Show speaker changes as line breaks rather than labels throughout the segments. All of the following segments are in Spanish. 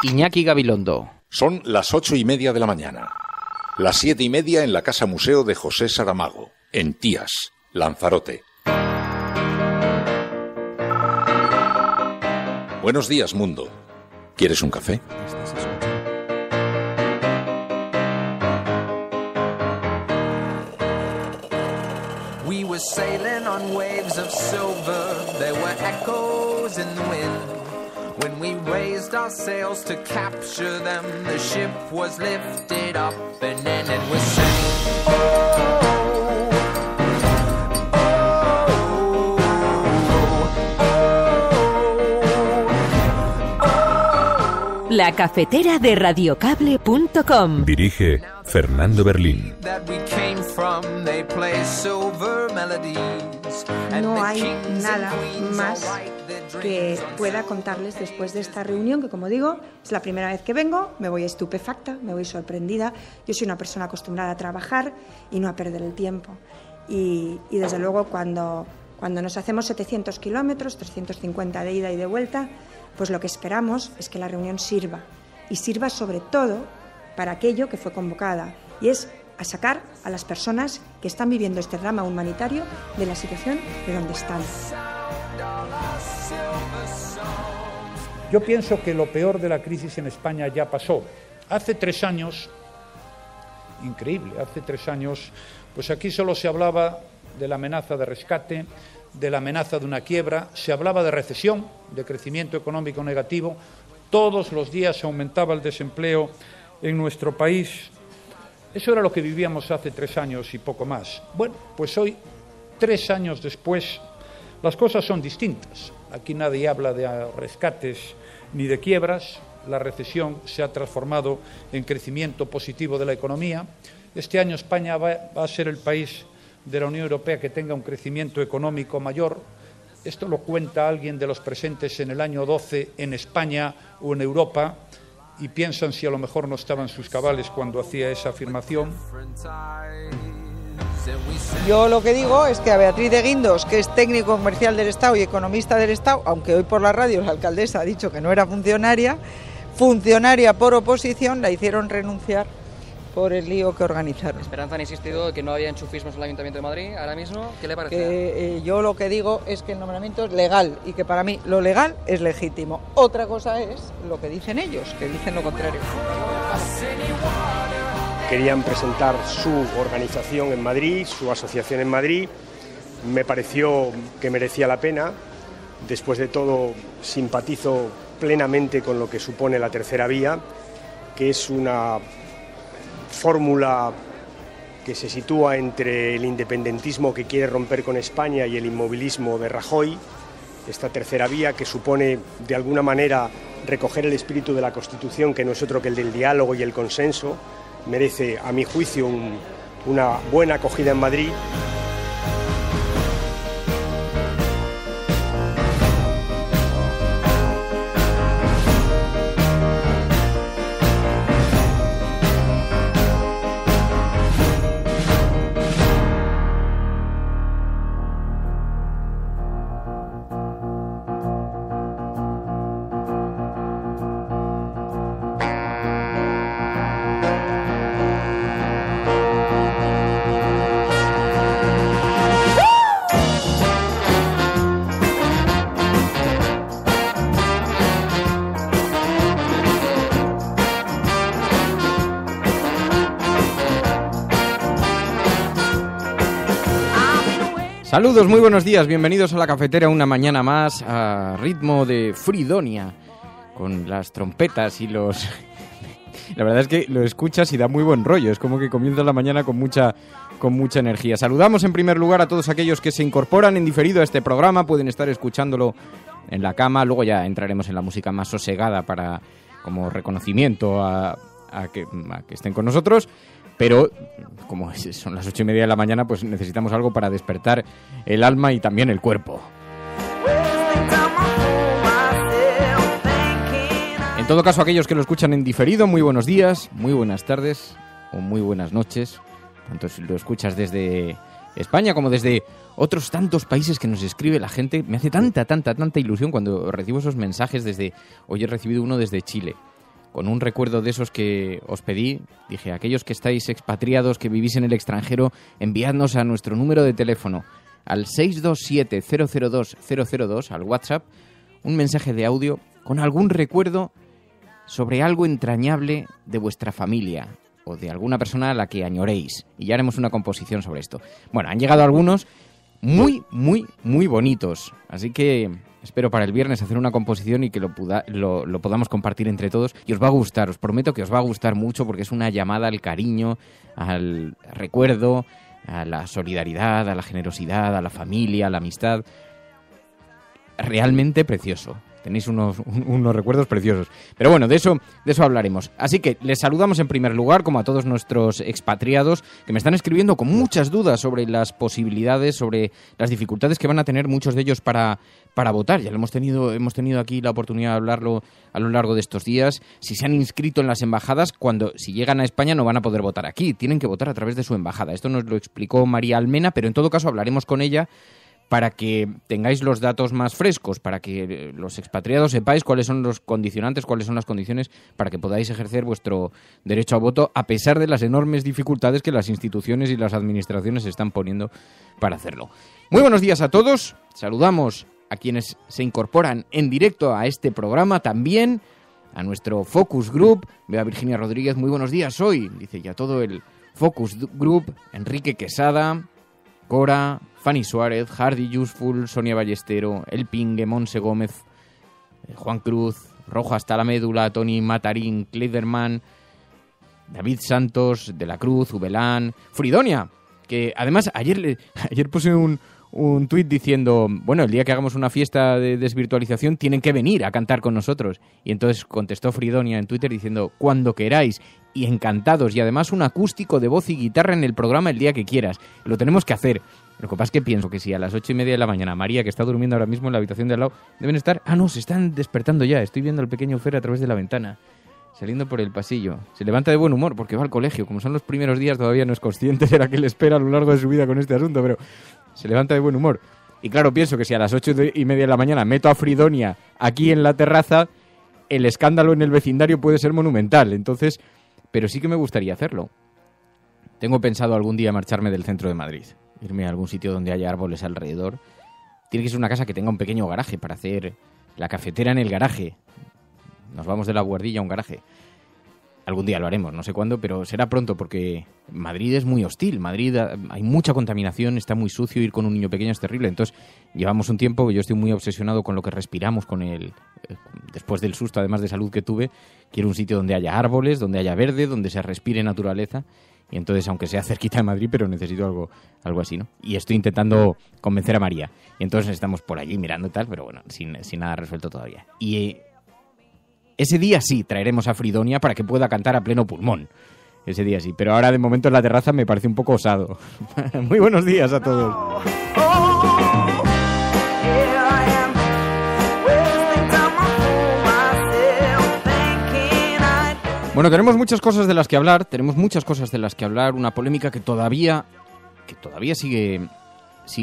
Iñaki Gabilondo.
Son las 8:30 de la mañana. Las 7:30 en la Casa Museo de José Saramago, en Tías, Lanzarote. Buenos días, mundo. ¿Quieres un café?
We were sailing on waves of silver. There were echoes in the wind. When we raised our sails to capture them, the ship was lifted up and then it was saying, oh,
La cafetera de radiocable.com.
Dirige Fernando Berlín.
No hay nada más que pueda contarles después de esta reunión, que como digo, es la primera vez que vengo, me voy estupefacta, me voy sorprendida. Yo soy una persona acostumbrada a trabajar y no a perder el tiempo. Y desde luego cuando nos hacemos 700 kilómetros, 350 de ida y de vuelta, pues lo que esperamos es que la reunión sirva, y sirva sobre todo para aquello que fue convocada, y es a sacar a las personas que están viviendo este drama humanitario de la situación de donde están.
Yo pienso que lo peor de la crisis en España ya pasó. Hace 3 años, increíble, hace 3 años, pues aquí solo se hablaba de la amenaza de rescate, de la amenaza de una quiebra, se hablaba de recesión, de crecimiento económico negativo, todos los días aumentaba el desempleo en nuestro país. Eso era lo que vivíamos hace 3 años y poco más. Bueno, pues hoy, 3 años después, las cosas son distintas. Aquí nadie habla de rescates ni de quiebras, la recesión se ha transformado en crecimiento positivo de la economía. Este año España va a ser el país de la Unión Europea que tenga un crecimiento económico mayor. Esto lo cuenta alguien de los presentes en el año 12 en España o en Europa y piensan si a lo mejor no estaban sus cabales cuando hacía esa afirmación.
Yo lo que digo es que a Beatriz de Guindos, que es técnico comercial del Estado y economista del Estado, aunque hoy por la radio la alcaldesa ha dicho que no era funcionaria por oposición, la hicieron renunciar por el lío que organizaron.
Esperanza han insistido que no había enchufismos en el Ayuntamiento de Madrid. Ahora mismo, ¿qué le parece?
Yo lo que digo es que el nombramiento es legal y que para mí lo legal es legítimo. Otra cosa es lo que dicen ellos, que dicen lo contrario.
Querían presentar su organización en Madrid, su asociación en Madrid. Me pareció que merecía la pena. Después de todo, simpatizo plenamente con lo que supone la tercera vía, que es una fórmula que se sitúa entre el independentismo que quiere romper con España y el inmovilismo de Rajoy. Esta tercera vía que supone de alguna manera recoger el espíritu de la Constitución, que no es otro que el del diálogo y el consenso, merece a mi juicio una buena acogida en Madrid.
Saludos, muy buenos días, bienvenidos a la cafetera una mañana más a ritmo de Fridonia, con las trompetas y los... La verdad es que lo escuchas y da muy buen rollo, es como que comienza la mañana con mucha energía. Saludamos en primer lugar a todos aquellos que se incorporan en diferido a este programa, pueden estar escuchándolo en la cama, luego ya entraremos en la música más sosegada para como reconocimiento a que estén con nosotros. Pero como son las 8:30 de la mañana, pues necesitamos algo para despertar el alma y también el cuerpo. En todo caso, aquellos que lo escuchan en diferido, muy buenos días, muy buenas tardes o muy buenas noches. Tanto si lo escuchas desde España como desde otros tantos países que nos escribe la gente. Me hace tanta ilusión cuando recibo esos mensajes desde... Hoy he recibido uno desde Chile. con un recuerdo de esos que os pedí. Dije, aquellos que estáis expatriados, que vivís en el extranjero, enviadnos a nuestro número de teléfono, al 627-002-002, al WhatsApp, un mensaje de audio con algún recuerdo sobre algo entrañable de vuestra familia o de alguna persona a la que añoréis. Y ya haremos una composición sobre esto. Bueno, han llegado algunos muy, muy, muy bonitos. Así que espero para el viernes hacer una composición y que lo podamos compartir entre todos. Y os va a gustar, os prometo que os va a gustar mucho porque es una llamada al cariño, al recuerdo, a la solidaridad, a la generosidad, a la familia, a la amistad. Realmente precioso. Tenéis unos recuerdos preciosos. Pero bueno, de eso hablaremos. Así que les saludamos en primer lugar, como a todos nuestros expatriados, que me están escribiendo con muchas dudas sobre las posibilidades, sobre las dificultades que van a tener muchos de ellos para votar. Ya hemos tenido aquí la oportunidad de hablarlo a lo largo de estos días. Si se han inscrito en las embajadas, si llegan a España no van a poder votar aquí. Tienen que votar a través de su embajada. Esto nos lo explicó María Almena, pero en todo caso hablaremos con ella para que tengáis los datos más frescos, para que los expatriados sepáis cuáles son los condicionantes, cuáles son las condiciones para que podáis ejercer vuestro derecho a voto, a pesar de las enormes dificultades que las instituciones y las administraciones están poniendo para hacerlo. Muy buenos días a todos, saludamos a quienes se incorporan en directo a este programa, también a nuestro Focus Group. Veo a Virginia Rodríguez, muy buenos días hoy, dice ya todo el Focus Group, Enrique Quesada, Cora, Fanny Suárez, Hardy Useful, Sonia Ballestero, El Pingue, Monse Gómez, Juan Cruz, Rojo hasta la médula, Tony Matarín, Cleiderman, David Santos, De la Cruz, Ubelán, Fridonia, que además ayer puse un tuit diciendo, bueno, el día que hagamos una fiesta de desvirtualización tienen que venir a cantar con nosotros. Y entonces contestó Fridonia en Twitter diciendo, cuando queráis, y encantados, y además un acústico de voz y guitarra en el programa el día que quieras. Lo tenemos que hacer. Lo que pasa es que pienso que si a las 8:30 de la mañana María, que está durmiendo ahora mismo en la habitación de al lado, deben estar... Ah, no, se están despertando ya. Estoy viendo al pequeño Fer a través de la ventana, saliendo por el pasillo. Se levanta de buen humor porque va al colegio. Como son los primeros días, todavía no es consciente de la que le espera a lo largo de su vida con este asunto, pero se levanta de buen humor. Y claro, pienso que si a las 8:30 de la mañana meto a Fridonia aquí en la terraza, el escándalo en el vecindario puede ser monumental. Entonces, pero sí que me gustaría hacerlo. Tengo pensado algún día marcharme del centro de Madrid, irme a algún sitio donde haya árboles alrededor. Tiene que ser una casa que tenga un pequeño garaje para hacer la cafetera en el garaje. Nos vamos de La Guardilla a un garaje. Algún día lo haremos, no sé cuándo, pero será pronto porque Madrid es muy hostil. Madrid hay mucha contaminación, está muy sucio, ir con un niño pequeño es terrible. Entonces llevamos un tiempo, yo estoy muy obsesionado con lo que respiramos, después del susto además de salud que tuve. Quiero un sitio donde haya árboles, donde haya verde, donde se respire naturaleza. Y entonces, aunque sea cerquita de Madrid, pero necesito algo así, ¿no? Y estoy intentando convencer a María. Y entonces estamos por allí mirando y tal, pero bueno, sin nada resuelto todavía. Y ese día sí traeremos a Fridonia para que pueda cantar a pleno pulmón. Ese día sí. Pero ahora de momento en la terraza me parece un poco osado. Muy buenos días a todos. Bueno, tenemos muchas cosas de las que hablar, una polémica que todavía sigue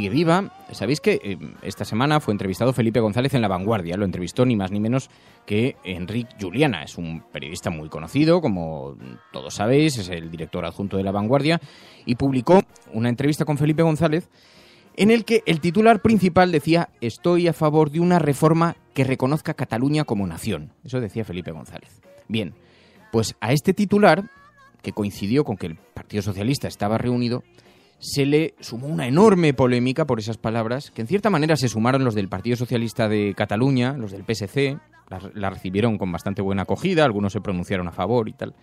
viva. Sabéis que esta semana fue entrevistado Felipe González en La Vanguardia, lo entrevistó ni más ni menos que Enric Juliana, es un periodista muy conocido, como todos sabéis, es el director adjunto de La Vanguardia, y publicó una entrevista con Felipe González en el que el titular principal decía: estoy a favor de una reforma que reconozca Cataluña como nación. Eso decía Felipe González. Bien. Pues a este titular, que coincidió con que el Partido Socialista estaba reunido, se le sumó una enorme polémica por esas palabras, que en cierta manera se sumaron los del Partido Socialista de Cataluña, los del PSC, la recibieron con bastante buena acogida, algunos se pronunciaron a favor y tal.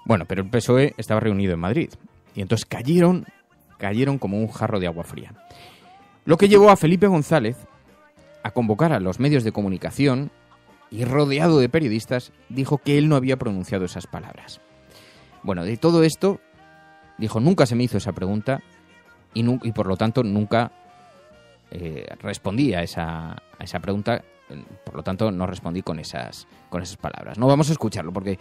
Bueno, pero el PSOE estaba reunido en Madrid, y entonces cayeron como un jarro de agua fría. Lo que llevó a Felipe González a convocar a los medios de comunicación y, rodeado de periodistas, dijo que él no había pronunciado esas palabras. Bueno, de todo esto, dijo, nunca se me hizo esa pregunta y por lo tanto nunca respondí a esa pregunta, por lo tanto no respondí con esas palabras. No vamos a escucharlo porque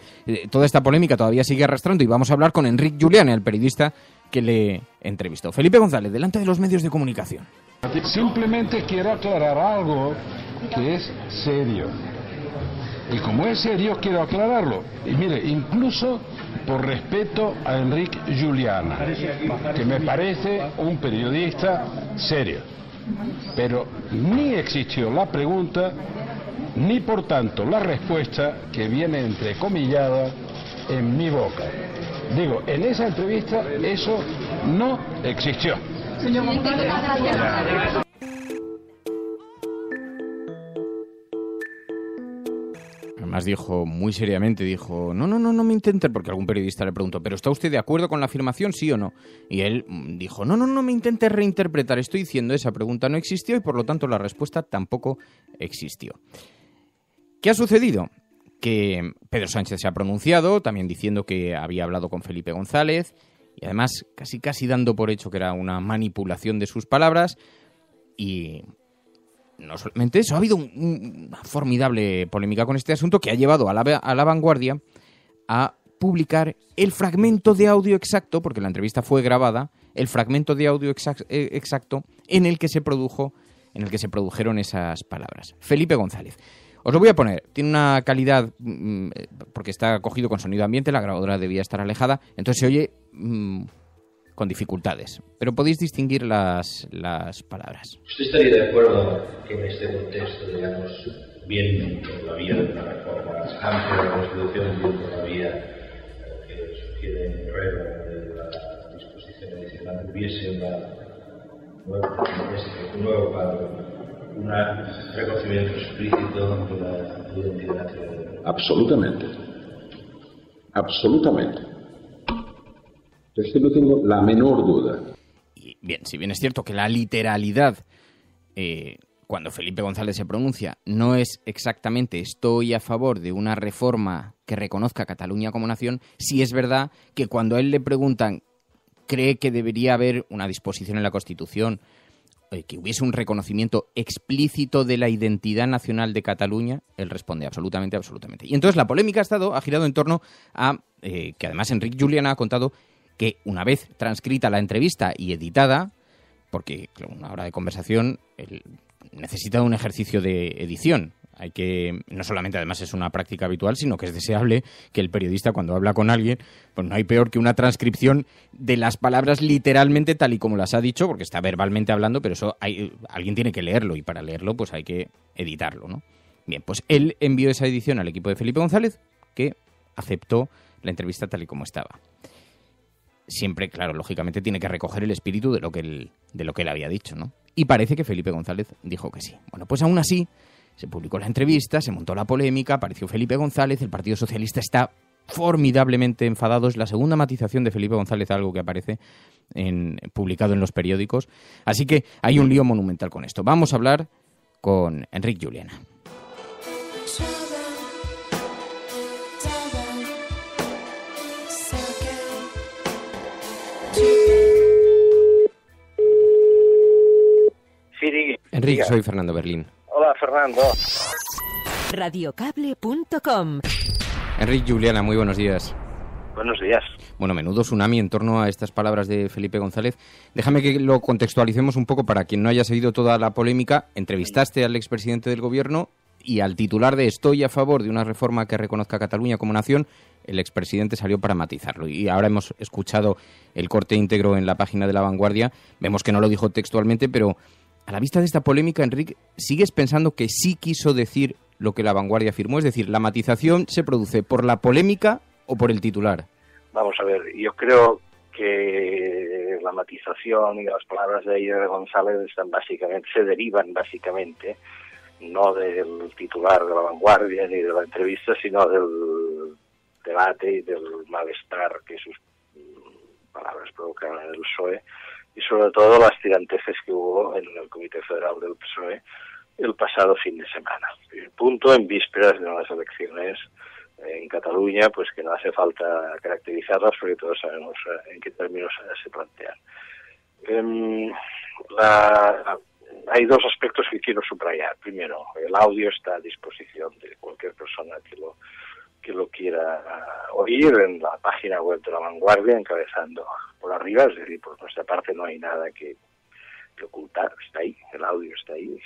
toda esta polémica todavía sigue arrastrando y vamos a hablar con Enric Juliana, el periodista que le entrevistó. Felipe González, delante de los medios de comunicación.
Simplemente quiero aclarar algo que es serio. Y como es serio, quiero aclararlo. Y mire, incluso por respeto a Enric Juliana, que me parece un periodista serio. Pero ni existió la pregunta, ni por tanto la respuesta que viene entrecomillada en mi boca. Digo, en esa entrevista eso no existió.
Señor González.
Además dijo, muy seriamente, dijo, no me intenten, porque algún periodista le preguntó, ¿pero está usted de acuerdo con la afirmación, sí o no? Y él dijo, no me intente reinterpretar, estoy diciendo esa pregunta no existió y por lo tanto la respuesta tampoco existió. ¿Qué ha sucedido? Que Pedro Sánchez se ha pronunciado, también diciendo que había hablado con Felipe González y además casi dando por hecho que era una manipulación de sus palabras y... No solamente eso, ha habido una formidable polémica con este asunto que ha llevado a La Vanguardia a publicar el fragmento de audio exacto, porque la entrevista fue grabada, el fragmento de audio exacto en el que se produjeron esas palabras. Felipe González. Os lo voy a poner. Tiene una calidad, porque está cogido con sonido ambiente, la grabadora debía estar alejada, entonces se oye con dificultades, pero podéis distinguir las palabras.
¿Usted estaría de acuerdo que en este contexto, digamos, bien por la vía de una reforma amplia de la Constitución, bien por la vía que sugiere Herrero de la disposición adicional, hubiese un nuevo cuadro, un reconocimiento explícito de la identidad nacional?
Absolutamente. Es que no tengo la menor duda.
Y bien, si bien es cierto que la literalidad, cuando Felipe González se pronuncia, no es exactamente estoy a favor de una reforma que reconozca a Cataluña como nación, sí es verdad que cuando a él le preguntan, ¿cree que debería haber una disposición en la Constitución, que hubiese un reconocimiento explícito de la identidad nacional de Cataluña? Él responde absolutamente. Y entonces la polémica ha girado en torno a, que además Enric Juliana ha contado, que una vez transcrita la entrevista y editada, porque una hora de conversación necesita un ejercicio de edición. Hay que, no solamente además es una práctica habitual, sino que es deseable que el periodista cuando habla con alguien, pues no hay peor que una transcripción de las palabras literalmente tal y como las ha dicho, porque está verbalmente hablando, pero eso alguien tiene que leerlo y para leerlo pues hay que editarlo, ¿no? Bien, pues él envió esa edición al equipo de Felipe González, que aceptó la entrevista tal y como estaba. Siempre, claro, lógicamente tiene que recoger el espíritu de lo que él había dicho, ¿no? Y parece que Felipe González dijo que sí. Bueno, pues aún así se publicó la entrevista, se montó la polémica, apareció Felipe González, el Partido Socialista está formidablemente enfadado. Es la segunda matización de Felipe González, algo que aparece publicado en los periódicos. Así que hay un lío monumental con esto. Vamos a hablar con Enric Juliana.
Sí,
Enric, soy Fernando Berlín.
Hola, Fernando.
Radiocable.com.
Enric Juliana, muy buenos días.
Buenos días.
Bueno, menudo tsunami en torno a estas palabras de Felipe González. Déjame que lo contextualicemos un poco para quien no haya seguido toda la polémica. Entrevistaste al expresidente del gobierno y al titular de estoy a favor de una reforma que reconozca a Cataluña como nación, el expresidente salió para matizarlo. Y ahora hemos escuchado el corte íntegro en la página de La Vanguardia. Vemos que no lo dijo textualmente, pero a la vista de esta polémica, Enric, ¿sigues pensando que sí quiso decir lo que La Vanguardia afirmó? Es decir, ¿la matización se produce por la polémica o por el titular?
Vamos a ver, yo creo que la matización y las palabras de González se derivan básicamente no del titular de La Vanguardia ni de la entrevista, sino del debate y del malestar que sus palabras provocaron en el PSOE y sobre todo las tiranteces que hubo en el Comité Federal del PSOE el pasado fin de semana. El punto en vísperas de unas elecciones en Cataluña, pues que no hace falta caracterizarlas porque todos sabemos en qué términos se plantean. Hay dos aspectos que quiero subrayar. Primero, el audio está a disposición de cualquier persona que lo quiera oír en la página web de La Vanguardia, encabezando por arriba, es decir, por nuestra parte no hay nada que ocultar, está ahí, el audio está ahí.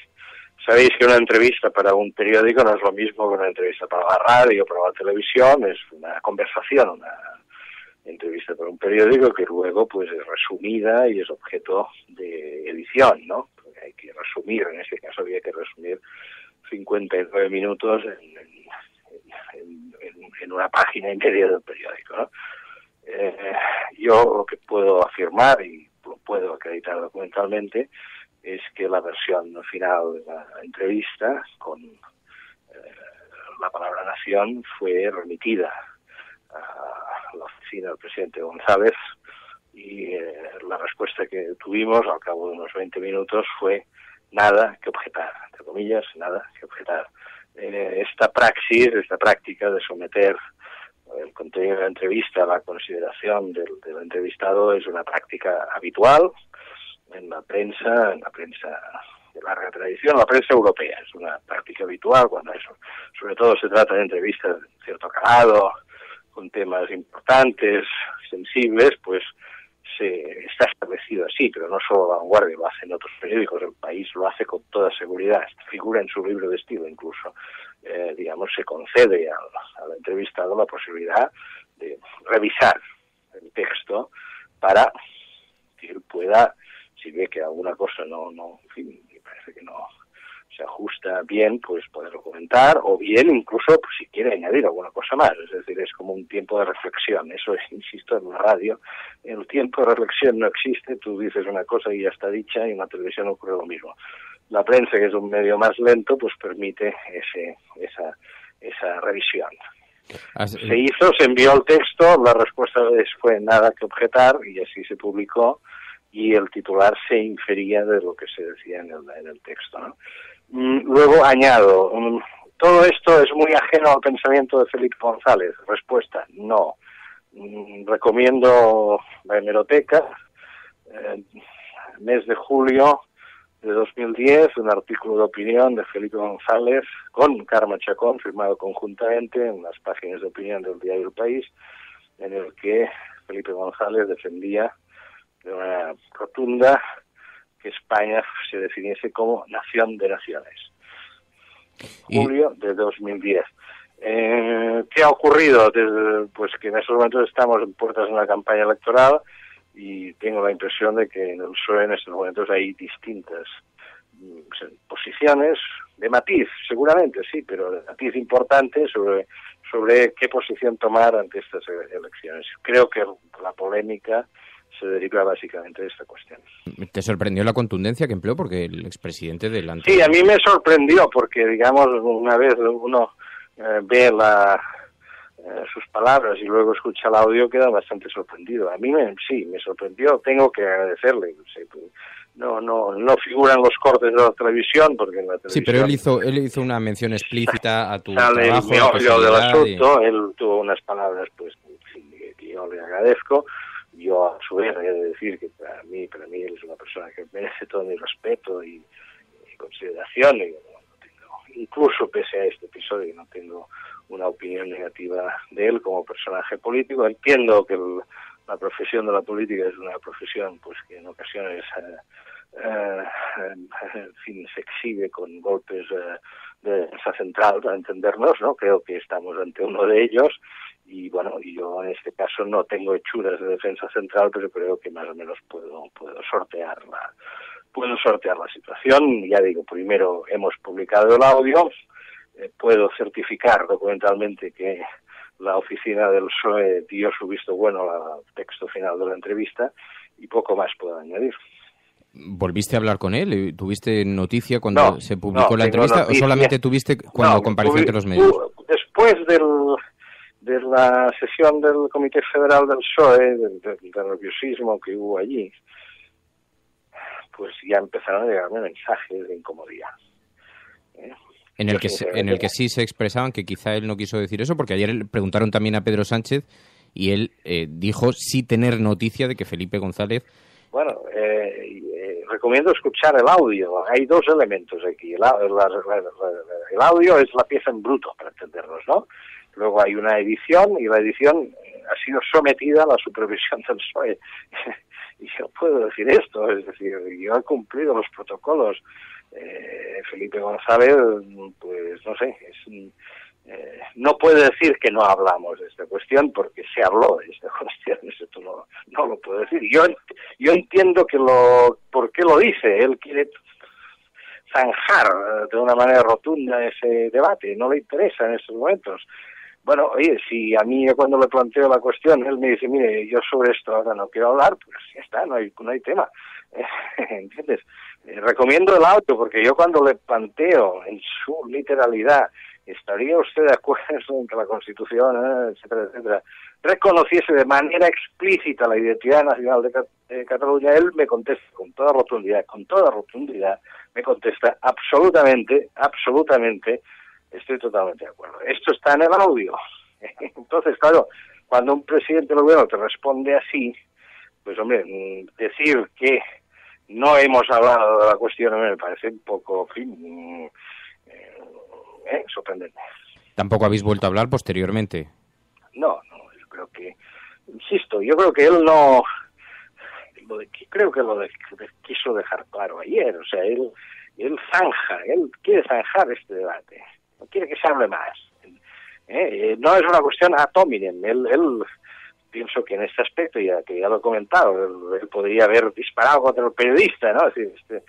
Sabéis que una entrevista para un periódico no es lo mismo que una entrevista para la radio, para la televisión, es una conversación, una entrevista para un periódico que luego pues es resumida y es objeto de edición, ¿no? Porque hay que resumir, en este caso había que resumir 59 minutos en una página y media del periódico, ¿no? Yo lo que puedo afirmar, y lo puedo acreditar documentalmente, es que la versión final de la entrevista con la palabra nación fue remitida a la oficina del presidente González y la respuesta que tuvimos al cabo de unos 20 minutos fue nada que objetar, entre comillas, nada que objetar. Esta práctica de someter el contenido de la entrevista a la consideración del entrevistado es una práctica habitual en la prensa de larga tradición, la prensa europea. Es una práctica habitual cuando eso, sobre todo se trata de entrevistas de cierto calado, con temas importantes, sensibles, pues está establecido así, pero no solo La Vanguardia, lo hacen otros periódicos, El País lo hace con toda seguridad, figura en su libro de estilo incluso. Se concede al entrevistado la posibilidad de revisar el texto para que él pueda, si ve que alguna cosa en fin, me parece que no se ajusta bien, pues poderlo comentar, o bien incluso pues, si quiere añadir alguna cosa más, es decir, es como un tiempo de reflexión. Eso es, insisto, en la radio el tiempo de reflexión no existe, tú dices una cosa y ya está dicha, y en la televisión ocurre lo mismo. La prensa, que es un medio más lento, pues permite esa revisión. Se envió el texto, la respuesta fue nada que objetar, y así se publicó, y el titular se infería de lo que se decía en el texto, ¿no? Luego añado, todo esto es muy ajeno al pensamiento de Felipe González. Respuesta, no. Recomiendo la hemeroteca, mes de julio de 2010, un artículo de opinión de Felipe González con Carme Chacón, firmado conjuntamente en las páginas de opinión del diario El País, en el que Felipe González defendía de una rotunda que España se definiese como nación de naciones. Julio de 2010. ¿Qué ha ocurrido? Pues que en estos momentos estamos en puertas de una campaña electoral y tengo la impresión de que en el PSOE en estos momentos hay distintas posiciones de matiz, seguramente sí, pero de matiz importante sobre qué posición tomar ante estas elecciones. Creo que la polémica se deriva básicamente de esta cuestión.
¿Te sorprendió la contundencia que empleó? Porque el expresidente del
Sí, a mí me sorprendió, porque, digamos, una vez uno ve sus palabras y luego escucha el audio, queda bastante sorprendido. A mí me sorprendió, tengo que agradecerle. No figuran los cortes de la televisión, porque en la televisión...
Sí, pero él hizo una mención explícita a tu
sale
trabajo.
Sale el meollo del asunto, él tuvo unas palabras pues que yo le agradezco. Yo, a su vez, he de decir que para mí él es una persona que merece todo mi respeto y consideración. Y, incluso pese a este episodio, no tengo una opinión negativa de él como personaje político. Entiendo que la profesión de la política es una profesión pues que en ocasiones se exhibe con golpes de defensa central, para entendernos, ¿no? Creo que estamos ante uno de ellos. Y bueno, yo en este caso no tengo hechuras de defensa central, pero creo que más o menos puedo sortear la situación. Ya digo, primero hemos publicado el audio, puedo certificar documentalmente que la oficina del PSOE dio su visto bueno al texto final de la entrevista y poco más puedo añadir.
¿Volviste a hablar con él? ¿Tuviste noticia cuando se publicó la entrevista o solamente tuviste cuando compareció ante los medios?
Después de la sesión del Comité Federal del PSOE, del nerviosismo que hubo allí, pues ya empezaron a llegarme mensajes de incomodidad.
En el que sí se expresaban que quizá él no quiso decir eso, porque ayer le preguntaron también a Pedro Sánchez y él dijo sí tener noticia de que Felipe González...
Bueno, recomiendo escuchar el audio. Hay dos elementos aquí. El audio es la pieza en bruto, para entendernos, ¿no? Luego hay una edición y la edición ha sido sometida a la supervisión del PSOE. Y yo puedo decir esto, es decir, yo he cumplido los protocolos Felipe González, pues no sé, no puede decir que no hablamos de esta cuestión porque se habló de esta cuestión, eso no lo puedo decir. Yo entiendo por qué lo dice, él quiere zanjar de una manera rotunda ese debate, no le interesa en estos momentos. Bueno, oye, si a mí cuando le planteo la cuestión, él me dice, mire, yo sobre esto ahora no quiero hablar, pues ya está, no hay tema. ¿Entiendes? Recomiendo el audio, porque yo cuando le planteo en su literalidad, ¿estaría usted de acuerdo en que la Constitución, etcétera, etcétera, reconociese de manera explícita la identidad nacional de Cataluña? Él me contesta con toda rotundidad, me contesta absolutamente, estoy totalmente de acuerdo. Esto está en el audio. Entonces, claro, cuando un presidente del gobierno te responde así, pues hombre, decir que no hemos hablado de la cuestión me parece un poco, sorprendente.
¿Tampoco habéis vuelto a hablar posteriormente?
No, yo creo que, insisto, yo creo que él no, creo que lo quiso dejar claro ayer, o sea, él quiere zanjar este debate, no quiere que se hable más. No es una cuestión ad hominem, él pienso que en este aspecto, ya lo he comentado, él podría haber disparado contra el periodista, ¿no? Es decir,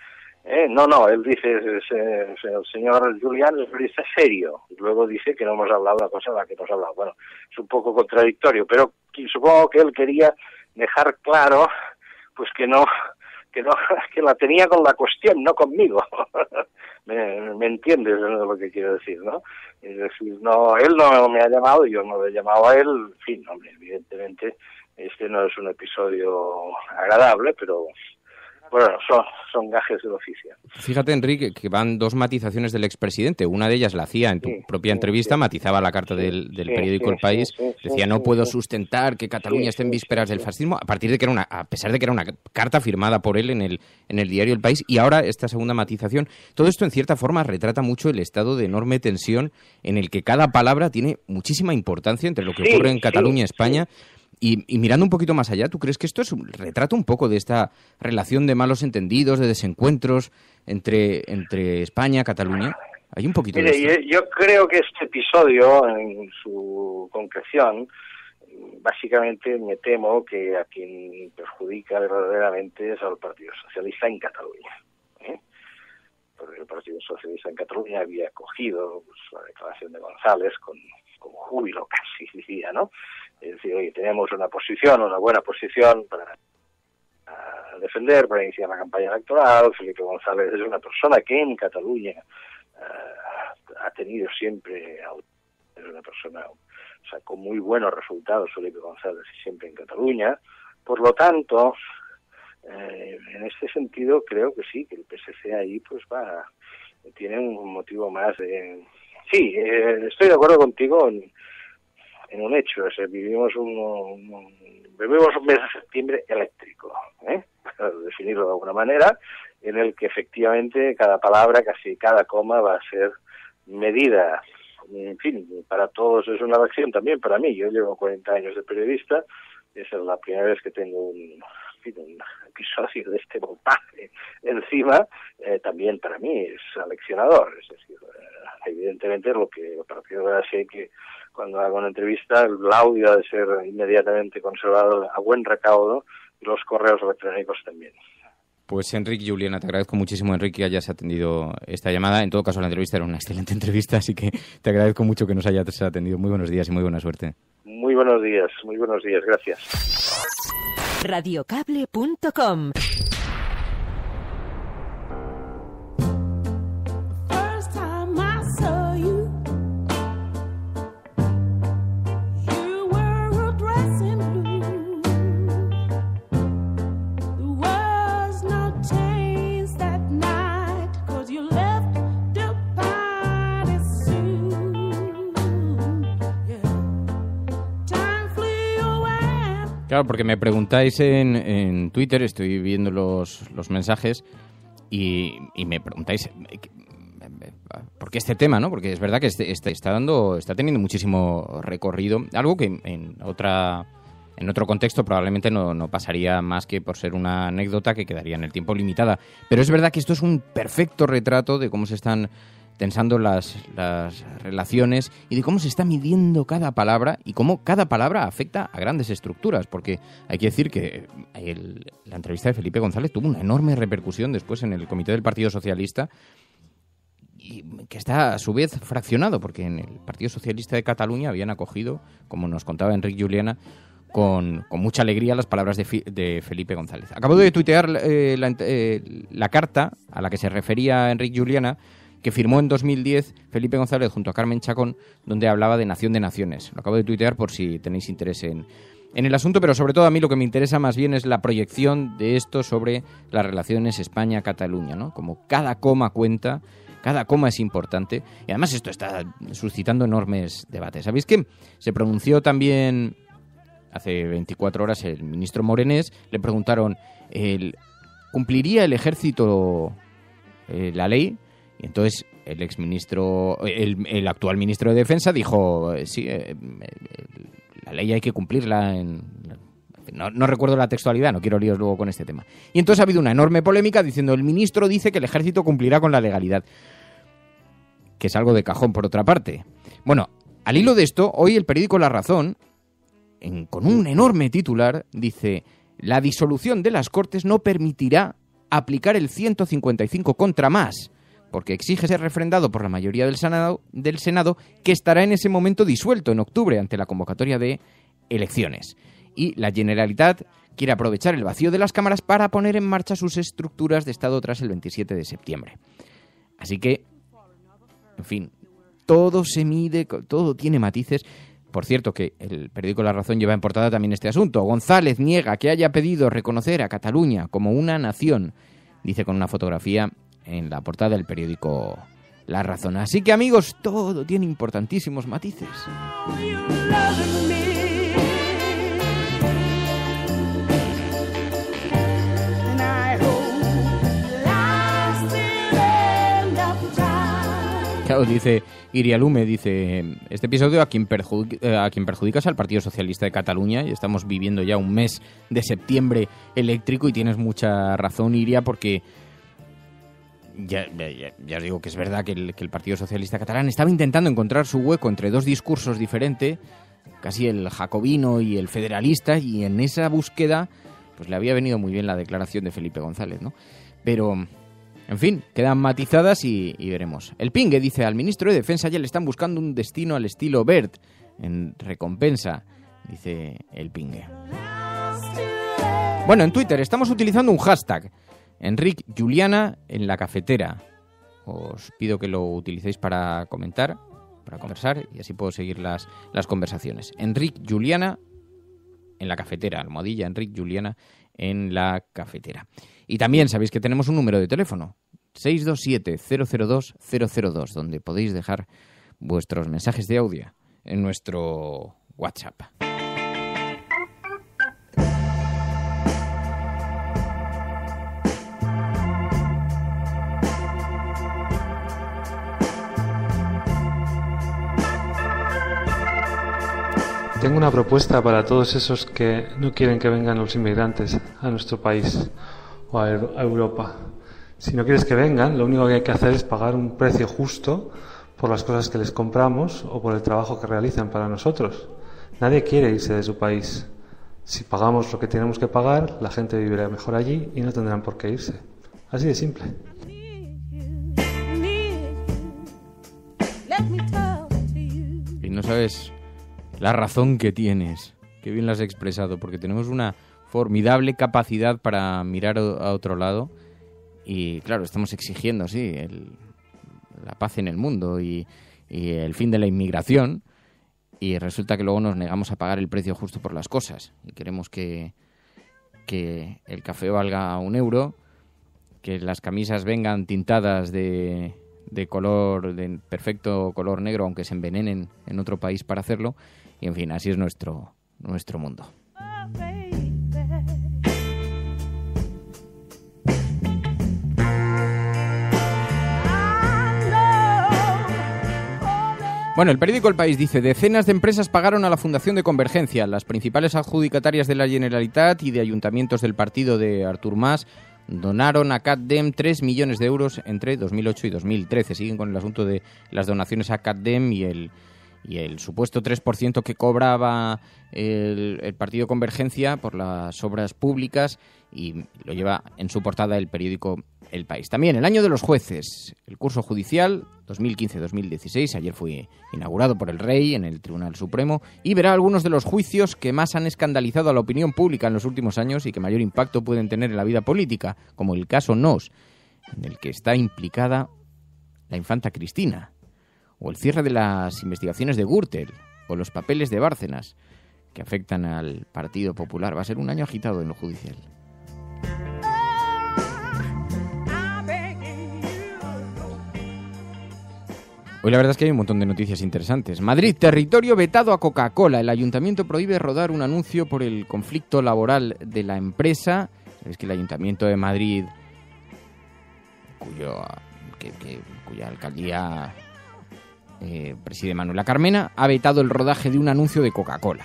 él dice, el señor Julián es un periodista serio, y luego dice que no hemos hablado de una cosa de la que hemos hablado. Bueno, es un poco contradictorio, pero supongo que él quería dejar claro, pues que la tenía con la cuestión, no conmigo. ¿Me entiendes lo que quiero decir, no? Es decir, no, él no me ha llamado, yo no le he llamado a él, en fin, hombre, evidentemente este no es un episodio agradable, pero bueno, son gajes del oficio.
Fíjate, Enrique, que van dos matizaciones del expresidente. Una de ellas la hacía en tu propia entrevista, matizaba la carta del periódico El País, decía no puedo sustentar que Cataluña esté en vísperas del fascismo, a pesar de que era una carta firmada por él en el diario El País, y ahora esta segunda matización. Todo esto en cierta forma retrata mucho el estado de enorme tensión en el que cada palabra tiene muchísima importancia entre lo que ocurre en Cataluña y España. Y mirando un poquito más allá, ¿tú crees que esto es un retrato un poco de esta relación de malos entendidos, de desencuentros entre España y Cataluña? ¿Hay un poquito de esto?
Yo creo que este episodio, en su concreción, básicamente me temo que a quien perjudica verdaderamente es al Partido Socialista en Cataluña. Porque el Partido Socialista en Cataluña había acogido la declaración de González con júbilo, casi diría, ¿no? Es decir, oye, tenemos una buena posición para defender, para iniciar la campaña electoral. Felipe González es una persona que en Cataluña ha tenido siempre, es una persona, o sea, con muy buenos resultados, Felipe González, siempre en Cataluña. Por lo tanto, en este sentido, creo que sí, que el PSC ahí pues tiene un motivo más de... Sí, estoy de acuerdo contigo en un hecho, vivimos un mes de septiembre eléctrico, para definirlo de alguna manera, en el que efectivamente cada palabra, casi cada coma va a ser medida. En fin, para todos es una lección, también para mí. Yo llevo 40 años de periodista, esa es la primera vez que tengo un episodio de este voltaje encima, también para mí es aleccionador. Es decir, evidentemente lo que a partir de ahora sé que cuando hago una entrevista el audio ha de ser inmediatamente conservado a buen recaudo y los correos electrónicos también.
Pues Enrique Juliana, te agradezco muchísimo, Enrique, que hayas atendido esta llamada. En todo caso, la entrevista era una excelente entrevista, así que te agradezco mucho que nos hayas atendido. Muy buenos días y muy buena suerte.
Muy buenos días, gracias.
Radiocable.com.
Claro, porque me preguntáis en Twitter, estoy viendo los mensajes y me preguntáis por qué este tema, ¿no? Porque es verdad que está teniendo muchísimo recorrido, algo que en otra En otro contexto probablemente no pasaría más que por ser una anécdota que quedaría en el tiempo limitada. Pero es verdad que esto es un perfecto retrato de cómo se están tensando las relaciones y de cómo se está midiendo cada palabra y cómo cada palabra afecta a grandes estructuras. Porque hay que decir que la entrevista de Felipe González tuvo una enorme repercusión después en el Comité del Partido Socialista, y que está a su vez fraccionado, porque en el Partido Socialista de Cataluña habían acogido, como nos contaba Enric Juliana, con mucha alegría las palabras de Felipe González. Acabo de tuitear la carta a la que se refería Enric Juliana, que firmó en 2010 Felipe González junto a Carmen Chacón, donde hablaba de nación de naciones. Lo acabo de tuitear por si tenéis interés en el asunto, pero sobre todo a mí lo que me interesa más bien es la proyección de esto sobre las relaciones España-Cataluña, ¿no? Como cada coma cuenta, cada coma es importante, y además esto está suscitando enormes debates. ¿Sabéis que se pronunció también hace 24 horas el ministro Morenés? Le preguntaron, ¿cumpliría el ejército la ley? Y entonces el exministro, el actual ministro de Defensa dijo, sí, la ley hay que cumplirla. No recuerdo la textualidad, no quiero líos luego con este tema. Y entonces ha habido una enorme polémica diciendo, el ministro dice que el ejército cumplirá con la legalidad, que es algo de cajón por otra parte. Bueno, al hilo de esto, hoy el periódico La Razón, con un enorme titular, dice, la disolución de las Cortes no permitirá aplicar el 155 contra más, porque exige ser refrendado por la mayoría del Senado, que estará en ese momento disuelto en octubre ante la convocatoria de elecciones. Y la Generalitat quiere aprovechar el vacío de las cámaras para poner en marcha sus estructuras de Estado tras el 27 de septiembre. Así que, en fin, todo se mide, todo tiene matices. Por cierto, que el periódico La Razón lleva en portada también este asunto. González niega que haya pedido reconocer a Cataluña como una nación, dice con una fotografía en la portada del periódico La Razón. Así que, amigos, todo tiene importantísimos matices. Claro, dice Irialume, dice, este episodio a quien perjudica es al Partido Socialista de Cataluña, y estamos viviendo ya un mes de septiembre eléctrico, y tienes mucha razón, Iria, porque ya os digo que es verdad que el Partido Socialista catalán estaba intentando encontrar su hueco entre dos discursos diferentes, casi el jacobino y el federalista, y en esa búsqueda pues le había venido muy bien la declaración de Felipe González, ¿no? Pero, en fin, quedan matizadas y veremos. El Pingue dice, al ministro de Defensa ya le están buscando un destino al estilo Bert, en recompensa, dice el Pingue. Bueno, en Twitter estamos utilizando un hashtag, Enric Juliana en la cafetera. Os pido que lo utilicéis para comentar, para conversar, y así puedo seguir las conversaciones. Enric Juliana en la cafetera, almohadilla Enric Juliana en la cafetera. Y también sabéis que tenemos un número de teléfono, 627-002-002, donde podéis dejar vuestros mensajes de audio en nuestro WhatsApp.
Tengo una propuesta para todos esos que no quieren que vengan los inmigrantes a nuestro país o a Europa. Si no quieres que vengan, lo único que hay que hacer es pagar un precio justo por las cosas que les compramos o por el trabajo que realizan para nosotros. Nadie quiere irse de su país. Si pagamos lo que tenemos que pagar, la gente vivirá mejor allí y no tendrán por qué irse. Así de simple.
Y no sabes la razón que tienes. Qué bien lo has expresado, porque tenemos una formidable capacidad para mirar a otro lado y, claro, estamos exigiendo, sí, la paz en el mundo y el fin de la inmigración, y resulta que luego nos negamos a pagar el precio justo por las cosas y queremos que el café valga €1, que las camisas vengan tintadas de color, de perfecto color negro, aunque se envenenen en otro país para hacerlo. Y, en fin, así es nuestro mundo. Bueno, el periódico El País dice: decenas de empresas pagaron a la Fundación de Convergencia. Las principales adjudicatarias de la Generalitat y de ayuntamientos del partido de Artur Mas donaron a CatDem 3 millones de euros entre 2008 y 2013. Siguen con el asunto de las donaciones a CatDem y el supuesto 3% que cobraba el partido Convergencia por las obras públicas, y lo lleva en su portada el periódico El País. También el año de los jueces, el curso judicial 2015-2016, ayer fue inaugurado por el Rey en el Tribunal Supremo, y verá algunos de los juicios que más han escandalizado a la opinión pública en los últimos años y que mayor impacto pueden tener en la vida política, como el caso Nos, en el que está implicada la infanta Cristina, o el cierre de las investigaciones de Gürtel, o los papeles de Bárcenas, que afectan al Partido Popular. Va a ser un año agitado en lo judicial. Hoy la verdad es que hay un montón de noticias interesantes. Madrid, territorio vetado a Coca-Cola. El ayuntamiento prohíbe rodar un anuncio por el conflicto laboral de la empresa. Sabéis que el ayuntamiento de Madrid, cuya alcaldía preside Manuela Carmena, ha vetado el rodaje de un anuncio de Coca-Cola.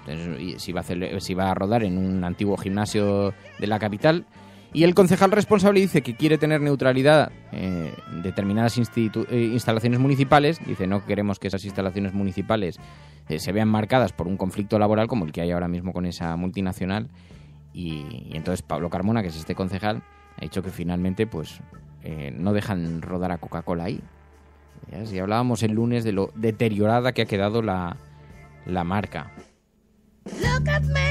Entonces, si va a rodar en un antiguo gimnasio de la capital. Y el concejal responsable dice que quiere tener neutralidad en determinadas instalaciones municipales. Dice: no queremos que esas instalaciones municipales se vean marcadas por un conflicto laboral como el que hay ahora mismo con esa multinacional. Y entonces Pablo Carmona, que es este concejal, ha dicho que finalmente pues no dejan rodar a Coca-Cola ahí. Ya, si hablábamos el lunes de lo deteriorada que ha quedado la marca. Look at me.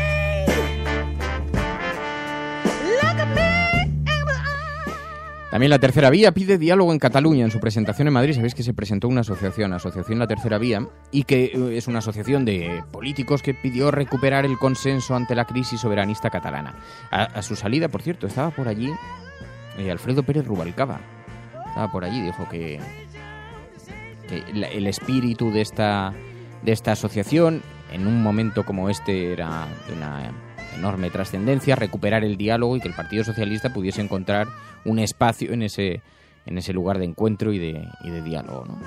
También la Tercera Vía pide diálogo en Cataluña. En su presentación en Madrid, sabéis que se presentó una asociación La Tercera Vía, y que es una asociación de políticos que pidió recuperar el consenso ante la crisis soberanista catalana. A su salida, por cierto, estaba por allí Alfredo Pérez Rubalcaba. Estaba por allí, dijo que el espíritu de esta asociación en un momento como este era de una enorme trascendencia, recuperar el diálogo y que el Partido Socialista pudiese encontrar un espacio en ese lugar de encuentro y de diálogo, ¿no?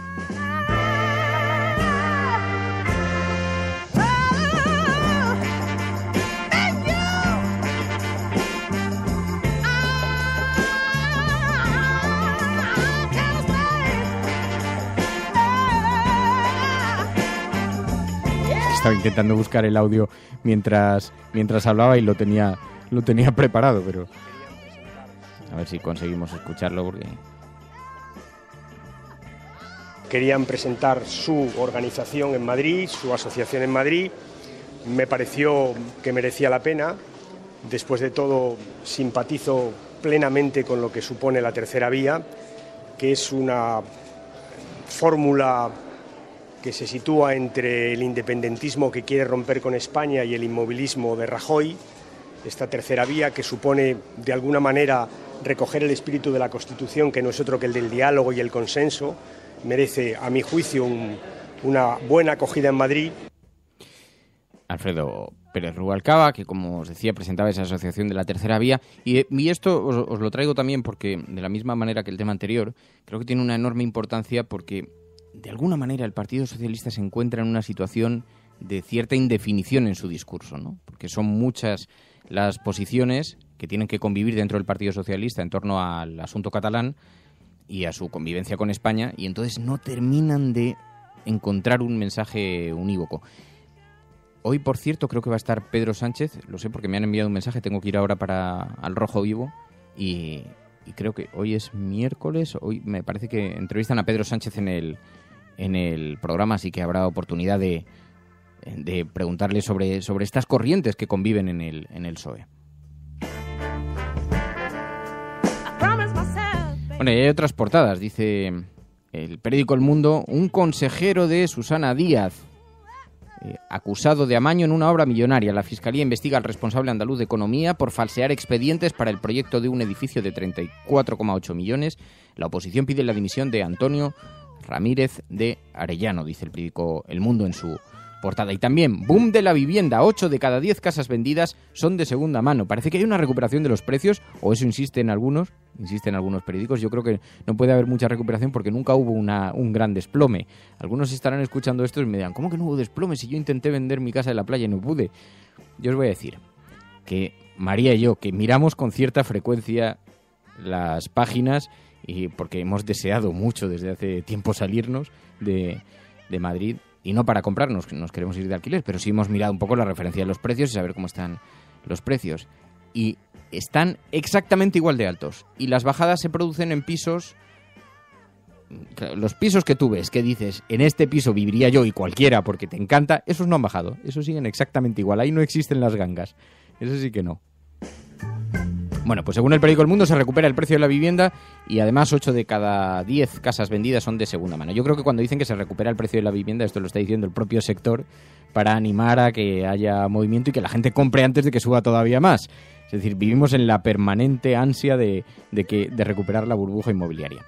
Estaba intentando buscar el audio mientras hablaba y lo tenía preparado, pero a ver si conseguimos escucharlo, porque
querían presentar su organización en Madrid, su asociación en Madrid. Me pareció que merecía la pena. Después de todo, simpatizo plenamente con lo que supone la Tercera Vía, que es una fórmula que se sitúa entre el independentismo que quiere romper con España y el inmovilismo de Rajoy. Esta Tercera Vía, que supone de alguna manera recoger el espíritu de la Constitución, que no es otro que el del diálogo y el consenso, merece, a mi juicio, una buena acogida en Madrid.
Alfredo Pérez Rubalcaba, que como os decía presentaba esa asociación de la Tercera Vía, y esto os lo traigo también porque, de la misma manera que el tema anterior, creo que tiene una enorme importancia porque de alguna manera el Partido Socialista se encuentra en una situación de cierta indefinición en su discurso, ¿no? Porque son muchas las posiciones que tienen que convivir dentro del Partido Socialista en torno al asunto catalán y a su convivencia con España, y entonces no terminan de encontrar un mensaje unívoco. Hoy, por cierto, creo que va a estar Pedro Sánchez, lo sé porque me han enviado un mensaje, tengo que ir ahora para Al Rojo Vivo, y creo que hoy es miércoles, hoy me parece que entrevistan a Pedro Sánchez en el programa, así que habrá oportunidad de preguntarle sobre estas corrientes que conviven en el PSOE. Bueno, y hay otras portadas. Dice el periódico El Mundo: un consejero de Susana Díaz acusado de amaño en una obra millonaria. La Fiscalía investiga al responsable andaluz de Economía por falsear expedientes para el proyecto de un edificio de 34,8 millones. La oposición pide la dimisión de Antonio Ramírez de Arellano, dice el periódico El Mundo en su portada. Y también, boom de la vivienda, 8 de cada 10 casas vendidas son de segunda mano. Parece que hay una recuperación de los precios, o eso insisten algunos periódicos. Yo creo que no puede haber mucha recuperación porque nunca hubo un gran desplome. Algunos estarán escuchando esto y me dirán, ¿cómo que no hubo desplome si yo intenté vender mi casa de la playa y no pude? Yo os voy a decir que María y yo, que miramos con cierta frecuencia las páginas, y porque hemos deseado mucho desde hace tiempo salirnos de Madrid, y no para comprarnos, nos queremos ir de alquiler, pero sí hemos mirado un poco la referencia de los precios y saber cómo están los precios. Y están exactamente igual de altos. Y las bajadas se producen en pisos... Los pisos que tú ves, que dices, en este piso viviría yo y cualquiera porque te encanta, esos no han bajado. Esos siguen exactamente igual. Ahí no existen las gangas. Eso sí que no. Bueno, pues según el periódico El Mundo se recupera el precio de la vivienda y además 8 de cada 10 casas vendidas son de segunda mano. Yo creo que cuando dicen que se recupera el precio de la vivienda, esto lo está diciendo el propio sector para animar a que haya movimiento y que la gente compre antes de que suba todavía más. Es decir, vivimos en la permanente ansia de recuperar la burbuja inmobiliaria.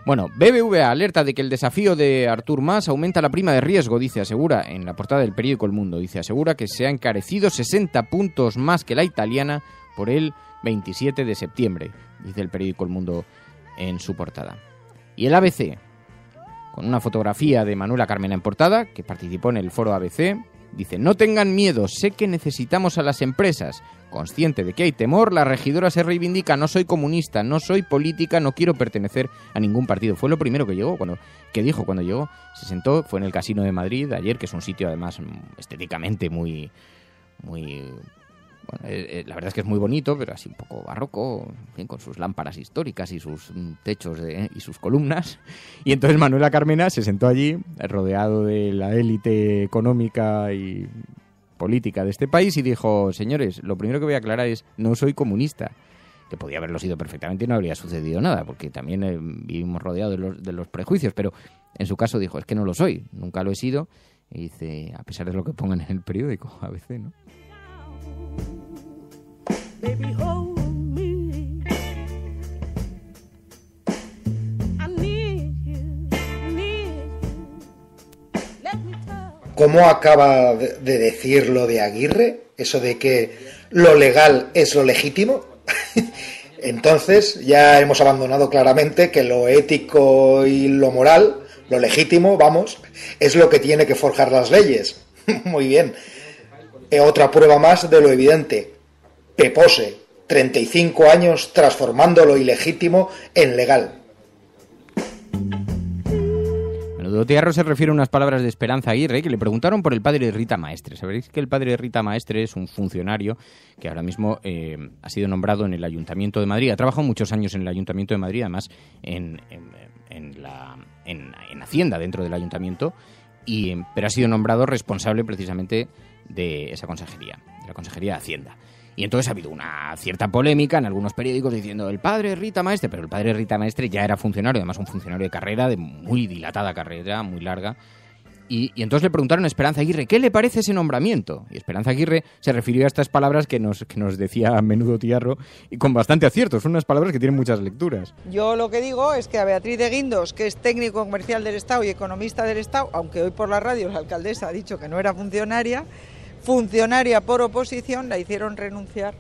Bueno, BBVA alerta de que el desafío de Artur Mas aumenta la prima de riesgo, asegura en la portada del periódico El Mundo. Asegura que se ha encarecido 60 puntos más que la italiana por el 27 de septiembre, dice el periódico El Mundo en su portada. Y el ABC, con una fotografía de Manuela Carmena en portada, que participó en el foro ABC, dice: no tengan miedo, sé que necesitamos a las empresas. Consciente de que hay temor, la regidora se reivindica: no soy comunista, no soy política, no quiero pertenecer a ningún partido. Fue lo primero que dijo cuando llegó. Se sentó, fue en el Casino de Madrid ayer, que es un sitio además estéticamente muy bueno, la verdad es que es muy bonito, pero así un poco barroco, en fin, con sus lámparas históricas y sus techos y sus columnas. Y entonces Manuela Carmena se sentó allí, rodeado de la élite económica y política de este país, y dijo: señores, lo primero que voy a aclarar es, no soy comunista. Que podía haberlo sido perfectamente y no habría sucedido nada, porque también vivimos rodeados de los prejuicios, pero en su caso dijo: es que no lo soy, nunca lo he sido. Y dice, a pesar de lo que pongan en el periódico, ABC, ¿no? Baby, hold me. I need you,
¿Cómo acaba de decir lo de Aguirre? Eso de que lo legal es lo legítimo. Entonces ya hemos abandonado claramente que lo ético y lo moral, lo legítimo, vamos, es lo que tiene que forjar las leyes. Muy bien. Otra prueba más de lo evidente. Pepose, 35 años transformando lo ilegítimo en legal.
Menudo Tiarro se refiere a unas palabras de Esperanza Aguirre, que le preguntaron por el padre de Rita Maestre. Sabéis que el padre de Rita Maestre es un funcionario que ahora mismo ha sido nombrado en el Ayuntamiento de Madrid. Ha trabajado muchos años en el Ayuntamiento de Madrid, además en Hacienda dentro del Ayuntamiento, pero ha sido nombrado responsable precisamente de esa consejería, de la Consejería de Hacienda. Y entonces ha habido una cierta polémica en algunos periódicos diciendo el padre Rita Maestre, pero el padre Rita Maestre ya era funcionario, además un funcionario de carrera, de muy dilatada carrera, muy larga. Y entonces le preguntaron a Esperanza Aguirre, ¿qué le parece ese nombramiento? Y Esperanza Aguirre se refirió a estas palabras que nos decía Menudo Tiarro, y con bastante acierto, son unas palabras que tienen muchas lecturas.
Yo lo que digo es que a Beatriz de Guindos, que es técnico comercial del Estado y economista del Estado, aunque hoy por la radio la alcaldesa ha dicho que no era funcionaria por oposición, la hicieron renunciar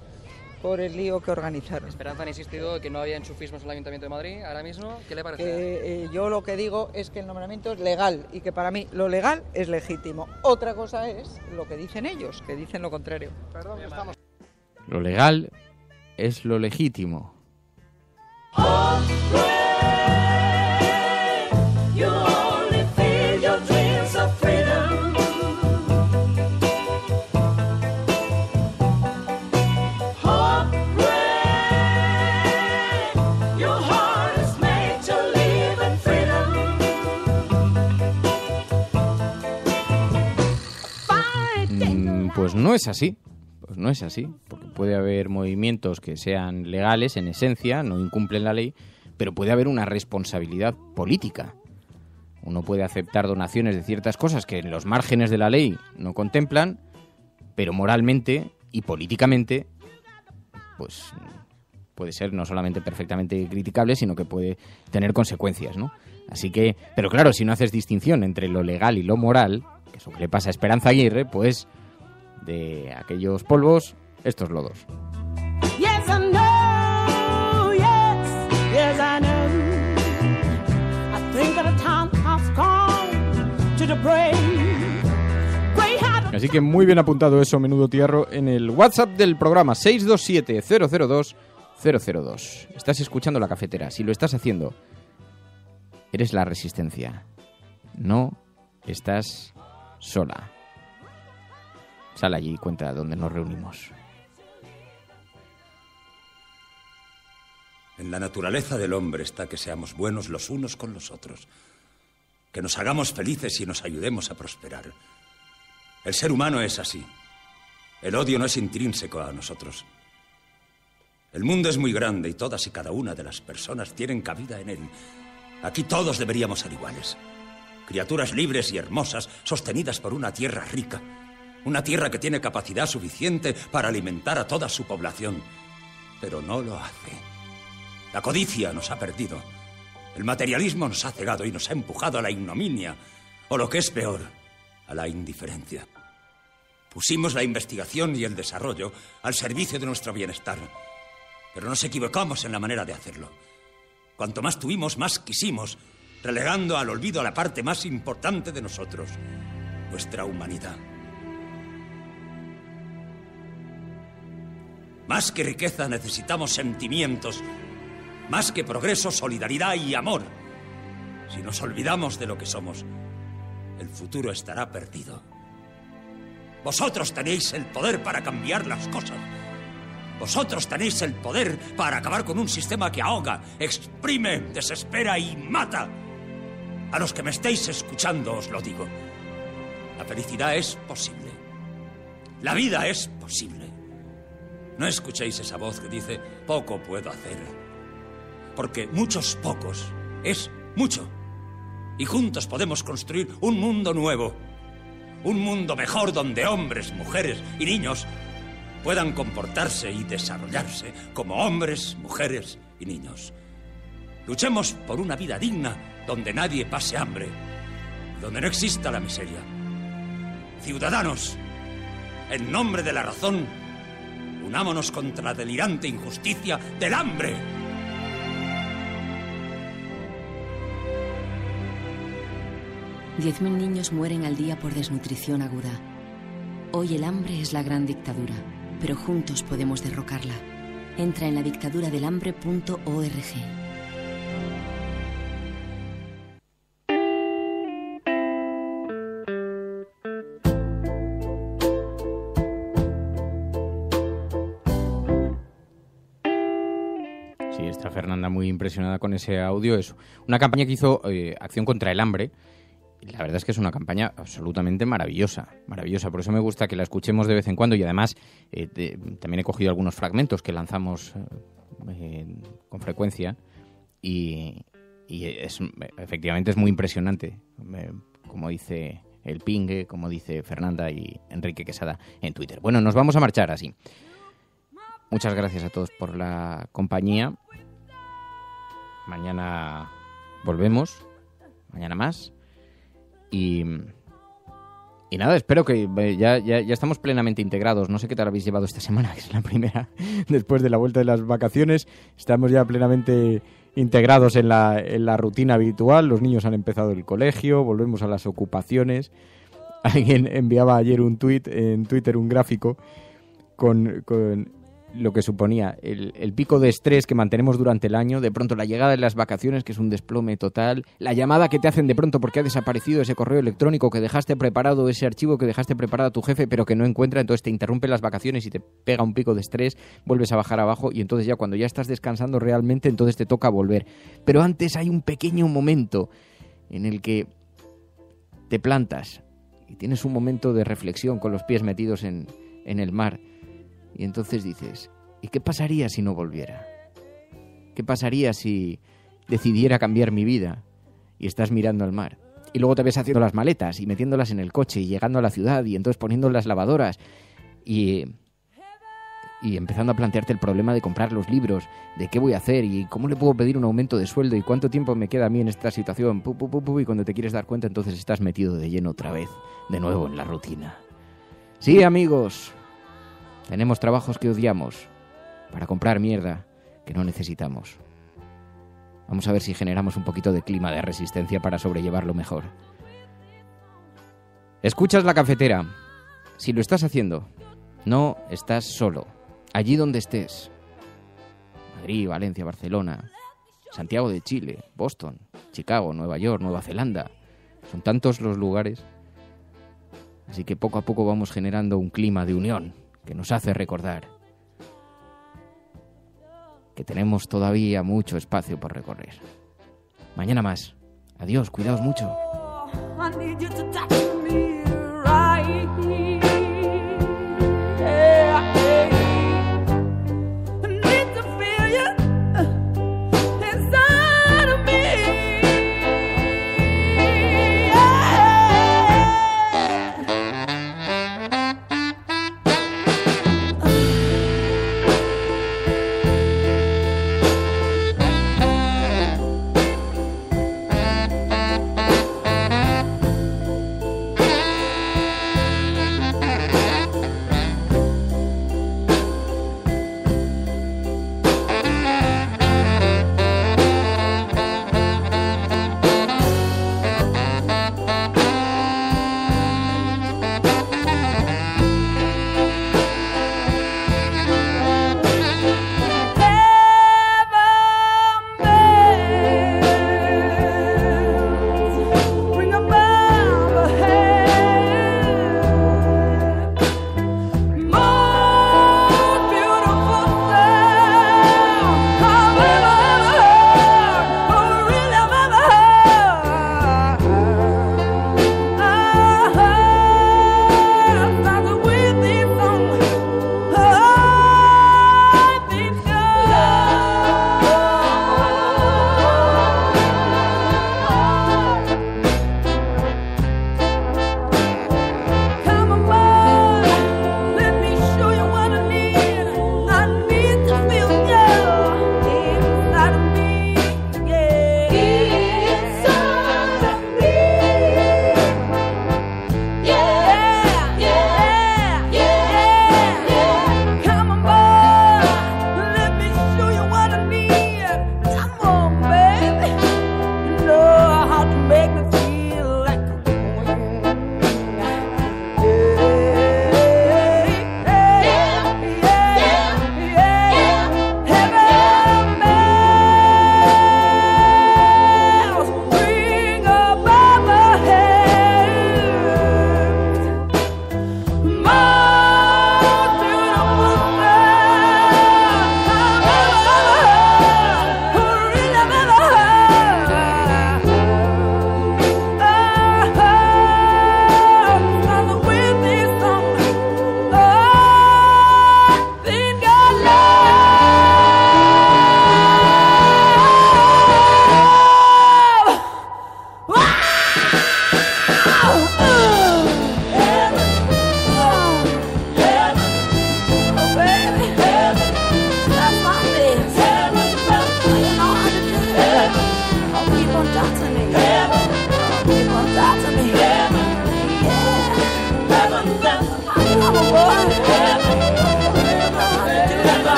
por el lío que organizaron.
Esperanza ha insistido que no había enchufismos en el Ayuntamiento de Madrid ahora mismo. ¿Qué le parece?
Yo lo que digo es que el nombramiento es legal y que para mí lo legal es legítimo. Otra cosa es lo que dicen ellos, que dicen lo contrario. Perdón, estamos...
Lo legal es lo legítimo. Pues no es así, porque puede haber movimientos que sean legales en esencia, no incumplen la ley, pero puede haber una responsabilidad política. Uno puede aceptar donaciones de ciertas cosas que en los márgenes de la ley no contemplan, pero moralmente y políticamente, pues puede ser no solamente perfectamente criticable, sino que puede tener consecuencias, ¿no? Así que, pero claro, si no haces distinción entre lo legal y lo moral, que es lo que le pasa a Esperanza Aguirre, pues de aquellos polvos, estos lodos.
Yes, I know, yes, I know. I think that the time has come to the break.
Así que muy bien apuntado eso, menudo tierro, en el WhatsApp del programa 627-002-002. Estás escuchando La Cafetera. Si lo estás haciendo, eres la resistencia. No estás sola. Sal allí y cuenta dónde nos reunimos.
En la naturaleza del hombre está que seamos buenos los unos con los otros, que nos hagamos felices y nos ayudemos a prosperar. El ser humano es así. El odio no es intrínseco a nosotros. El mundo es muy grande y todas y cada una de las personas tienen cabida en él. Aquí todos deberíamos ser iguales. Criaturas libres y hermosas, sostenidas por una tierra rica. Una tierra que tiene capacidad suficiente para alimentar a toda su población. Pero no lo hace. La codicia nos ha perdido. El materialismo nos ha cegado y nos ha empujado a la ignominia. O lo que es peor, a la indiferencia. Pusimos la investigación y el desarrollo al servicio de nuestro bienestar. Pero nos equivocamos en la manera de hacerlo. Cuanto más tuvimos, más quisimos, relegando al olvido a la parte más importante de nosotros, nuestra humanidad. Más que riqueza necesitamos sentimientos, más que progreso, solidaridad y amor. Si nos olvidamos de lo que somos, el futuro estará perdido. Vosotros tenéis el poder para cambiar las cosas. Vosotros tenéis el poder para acabar con un sistema que ahoga, exprime, desespera y mata. A los que me estéis escuchando os lo digo. La felicidad es posible. La vida es posible. No escuchéis esa voz que dice, poco puedo hacer. Porque muchos pocos es mucho. Y juntos podemos construir un mundo nuevo. Un mundo mejor donde hombres, mujeres y niños puedan comportarse y desarrollarse como hombres, mujeres y niños. Luchemos por una vida digna donde nadie pase hambre, donde no exista la miseria. Ciudadanos, en nombre de la razón, unámonos contra la delirante injusticia del hambre.
$10.000 niños mueren al día por desnutrición aguda. Hoy el hambre es la gran dictadura, pero juntos podemos derrocarla. Entra en ladictaduradelhambre.org.
Sí, está Fernanda muy impresionada con ese audio. Es una campaña que hizo Acción contra el Hambre. La verdad es que es una campaña absolutamente maravillosa, maravillosa. Por eso me gusta que la escuchemos de vez en cuando y además también he cogido algunos fragmentos que lanzamos con frecuencia y efectivamente es muy impresionante, como dice el Pingue, como dice Fernanda y Enrique Quesada en Twitter. Bueno, nos vamos a marchar así. Muchas gracias a todos por la compañía. Mañana volvemos, mañana más. Y nada, espero que ya estamos plenamente integrados. No sé qué tal habéis llevado esta semana, que es la primera después de la vuelta de las vacaciones. Estamos ya plenamente integrados en la rutina habitual. Los niños han empezado el colegio, volvemos a las ocupaciones. Alguien enviaba ayer un tuit en Twitter, un gráfico con lo que suponía el pico de estrés que mantenemos durante el año, de pronto la llegada de las vacaciones, que es un desplome total, la llamada que te hacen de pronto porque ha desaparecido ese correo electrónico que dejaste preparado, ese archivo que dejaste preparado a tu jefe pero que no encuentra, entonces te interrumpe las vacaciones y te pega un pico de estrés, vuelves a bajar abajo y entonces ya cuando ya estás descansando realmente, entonces te toca volver. Pero antes hay un pequeño momento en el que te plantas y tienes un momento de reflexión con los pies metidos en el mar. Y entonces dices, ¿y qué pasaría si no volviera? ¿Qué pasaría si decidiera cambiar mi vida? Y estás mirando al mar. Y luego te ves haciendo las maletas y metiéndolas en el coche y llegando a la ciudad y entonces poniendo las lavadoras. Y y empezando a plantearte el problema de comprar los libros, de qué voy a hacer y cómo le puedo pedir un aumento de sueldo y cuánto tiempo me queda a mí en esta situación, y cuando te quieres dar cuenta entonces estás metido de lleno otra vez, de nuevo en la rutina. Sí, amigos, tenemos trabajos que odiamos para comprar mierda que no necesitamos. Vamos a ver si generamos un poquito de clima de resistencia para sobrellevarlo mejor. Escuchas La Cafetera. Si lo estás haciendo, no estás solo. Allí donde estés. Madrid, Valencia, Barcelona, Santiago de Chile, Boston, Chicago, Nueva York, Nueva Zelanda. Son tantos los lugares. Así que poco a poco vamos generando un clima de unión que nos hace recordar que tenemos todavía mucho espacio por recorrer. Mañana más. Adiós, cuidaos mucho.
I need you to touch me right here.